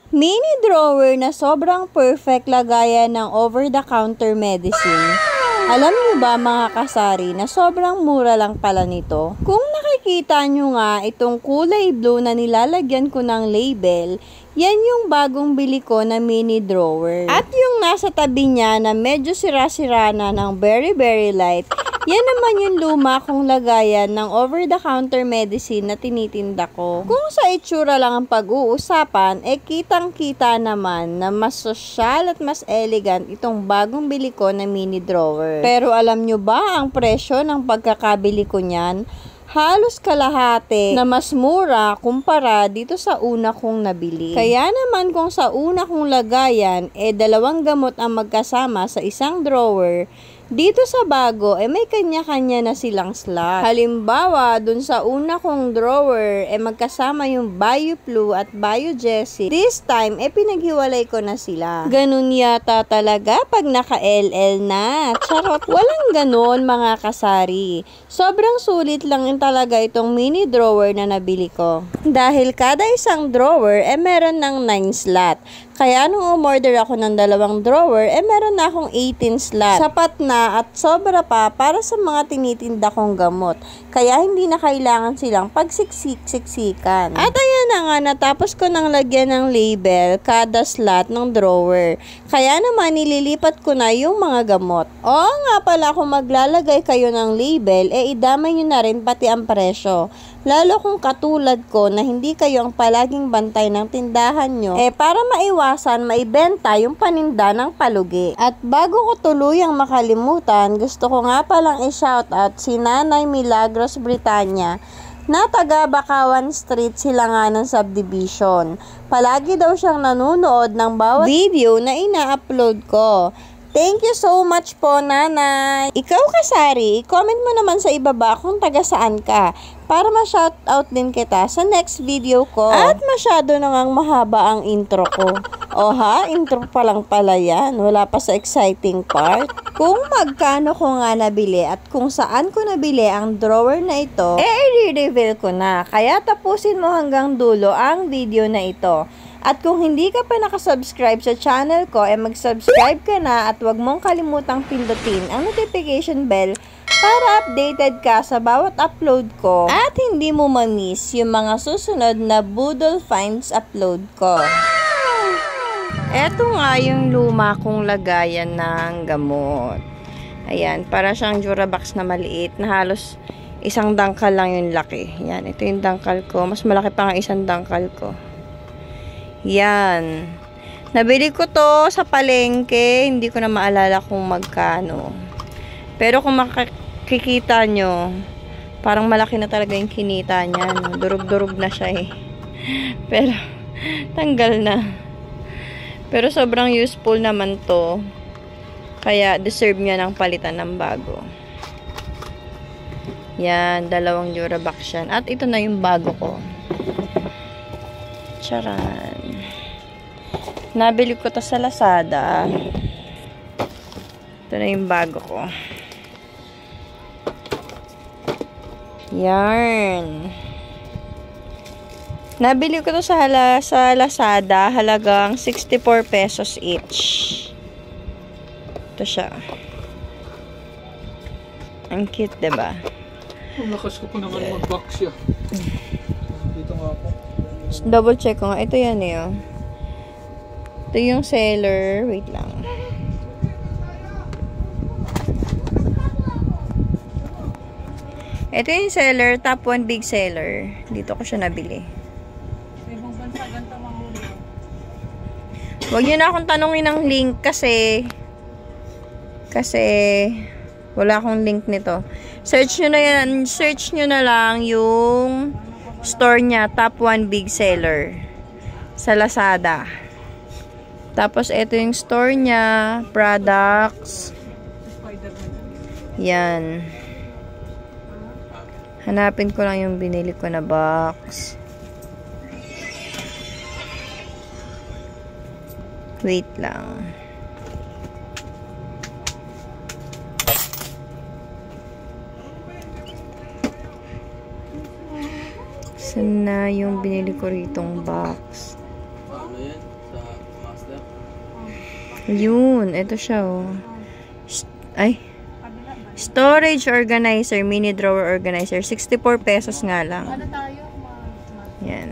Mini drawer na sobrang perfect lagayan ng over-the-counter medicine. Alam niyo ba mga kasari na sobrang mura lang pala nito? Kung nakikita nyo nga itong kulay blue na nilalagyan ko ng label, yan yung bagong bili ko na mini drawer. At yung nasa tabi niya na medyo sira-sira na ng very light, yan naman yung luma kong lagayan ng over-the-counter medicine na tinitinda ko. Kung sa itsura lang ang pag-uusapan, kitang-kita naman na mas sosyal at mas elegant itong bagong bili ko na mini drawer. Pero alam nyo ba ang presyo ng pagkakabili ko niyan? Halos kalahati na mas mura kumpara dito sa una kong nabili. Kaya naman kung sa una kong lagayan, 2 gamot ang magkasama sa isang drawer, dito sa bago, may kanya-kanya na silang slot. Halimbawa, dun sa una kong drawer, magkasama yung BioFlu at BioJessic. This time, pinaghiwalay ko na sila. Ganun yata talaga pag naka-LL na. Charot. Walang ganun, mga kasari. Sobrang sulit lang talaga itong mini drawer na nabili ko. Dahil kada isang drawer, meron ng 9 slot. Kaya nung umorder ako ng 2 drawer, meron na akong 18 slot. Sapat na at sobra pa para sa mga tinitinda kong gamot. Kaya hindi na kailangan silang pagsiksik-siksikan. At ayan na nga, natapos ko nang lagyan ng label kada slot ng drawer. Kaya naman nililipat ko na yung mga gamot. Oo nga pala, kung maglalagay kayo ng label, idamay nyo na rin pati ang presyo. Lalo kung katulad ko na hindi kayo ang palaging bantay ng tindahan nyo, para maiwasan, maibenta yung paninda ng palugi. At bago ko tuluyang makalimutan, gusto ko nga palang i-shoutout si Nanay Milagros Britannia na taga Bakawan Street, Silanganan Subdivision. Palagi daw siyang nanonood ng bawat video na ina-upload ko. Thank you so much po, Nanay. Ikaw, kasari, comment mo naman sa ibaba kung taga saan ka para ma-shoutout din kita sa next video ko. At masyado na ngang mahaba ang intro ko. O ha, intro pa lang pala yan. Wala pa sa exciting part. Kung magkano ko nga nabili at kung saan ko nabili ang drawer na ito, i-reveal ko na. Kaya tapusin mo hanggang dulo ang video na ito. At kung hindi ka pa nakasubscribe sa channel ko, mag-subscribe ka na at huwag mong kalimutang pindutin ang notification bell para updated ka sa bawat upload ko at hindi mo ma-miss yung mga susunod na Boodle Finds upload ko. Eto nga yung luma kong lagayan ng gamot. Ayan, para siyang Durabox na maliit na halos isang dangkal lang yung laki. Ayan, ito yung dangkal ko. Mas malaki pa nga isang dangkal ko. Yan. Nabili ko to sa palengke. Hindi ko na maalala kung magkano. Pero kung makikita nyo, parang malaki na talaga yung kinita niyan. Durug-durug na siya Pero, tanggal na. Pero sobrang useful naman to. Kaya, deserve niya ng palitan ng bago. Yan, 2 Durabox yan. At ito na yung bago ko. Charan. Nabili ko to sa Lazada. Ito na yung bago ko. Yarn. Nabili ko to sa Lazada. Halagang 64 pesos each. Ito siya. Ang cute, diba? Ang lakas ko po naman mag-box siya. Dito nga ako. Double check ko nga. Ito yan Ito yung seller. Wait lang. Ito yung seller. Top 1 big seller. Dito ko siya nabili. Huwag nyo na akong tanungin ng link kasi wala akong link nito. Search nyo na yan. Search nyo na lang yung store niya. Top 1 big seller. Sa Lazada. Tapos, ito yung store niya. Products. Yan. Hanapin ko lang yung binili ko na box. Wait lang. Saan na yung binili ko ritong box? Paano yan? Yun, ito siya, oh. Storage organizer, mini drawer organizer. 64 pesos nga lang. Yan.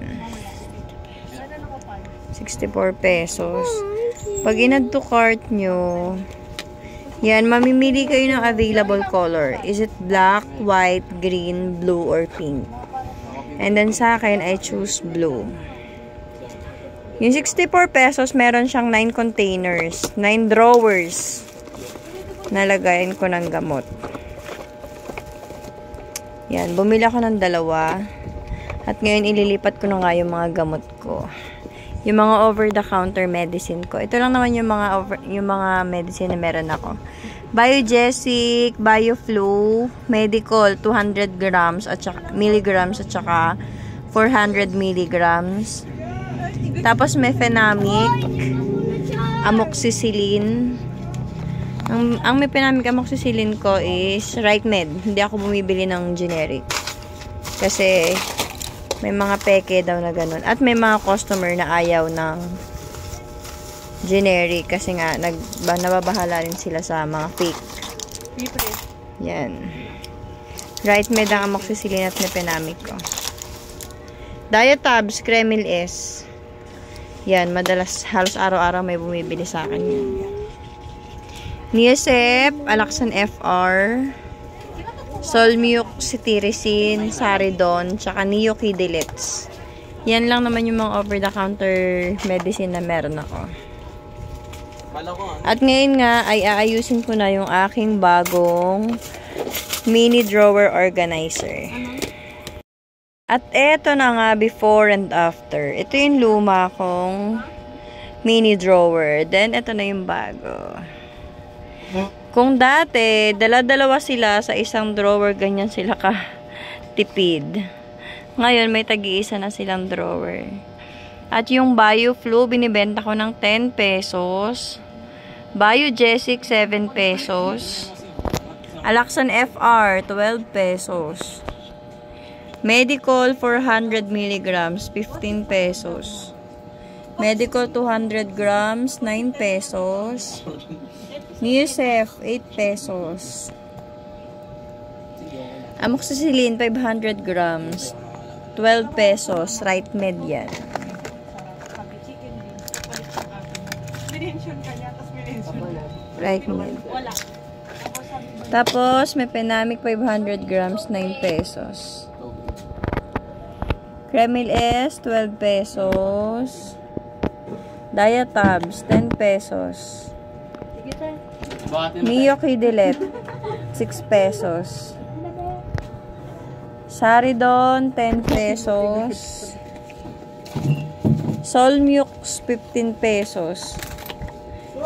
64 pesos. Pag in-add to cart nyo, yan, mamimili kayo ng available color. Is it black, white, green, blue, or pink? And then sa akin, I choose blue. Yung 64 pesos, meron siyang 9 containers, 9 drawers. Nalagayin ko ng gamot. Yan, bumili ako ng 2. At ngayon, ililipat ko na nga yung mga gamot ko. Yung mga over-the-counter medicine ko. Ito lang naman yung mga medicine na meron ako. Biogesic, Bioflu, Medical, 200 grams at saka, milligrams at saka 400 milligrams. Tapos may Phenamic, Amoxicillin. Ang may Phenamic Amoxicillin ko is RightMed. Hindi ako bumibili ng generic. Kasi may mga peke daw na ganun. At may mga customer na ayaw ng generic kasi nga nababahala rin sila sa mga fake. Yan. RightMed ang Amoxicillin at may Phenamic ko. Diatabs, Kremil S. Yan, madalas halos araw-araw may bumibili sa akin yan. Niacep, Alaxan FR, Solmuk, Cetirizine, Saridon, tsaka Neokidelets. Yan lang naman yung mga over-the-counter medicine na meron ako. At ngayon nga, ay aayusin ko na yung aking bagong mini drawer organizer. At eto na nga, before and after. Ito yung luma kong mini drawer. Then, ito na yung bago. Kung dati, dala-dalawa sila sa isang drawer, ganyan sila ka tipid. Ngayon, may tag-iisa na silang drawer. At yung Bioflu, binibenta ko ng 10 pesos. Biogesic, 7 pesos. Alaxan FR, 12 pesos. Medical, 400 milligrams, 15 pesos. Medical, 200 grams, 9 pesos. Niacep, 8 pesos. Amoxicillin, 500 grams, 12 pesos. RightMed yan. RightMed. Tapos, may Phenamic, 500 grams, 9 pesos. Kremil S, 12 pesos. Diatabs, 10 pesos. Neokidelet, 6 pesos. Saridon, 10 pesos. Solmuk, 15 pesos.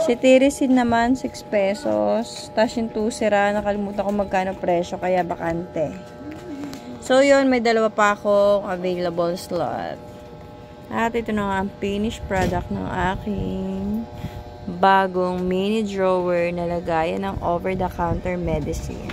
Cetirizine naman, 6 pesos. Tapos yung Tusera, nakalimutan ko magkano presyo, kaya bakante. So, yun, may 2 pa akong available slot. At ito na nga ang finished product ng aking bagong mini drawer na lagayan ng over-the-counter medicine.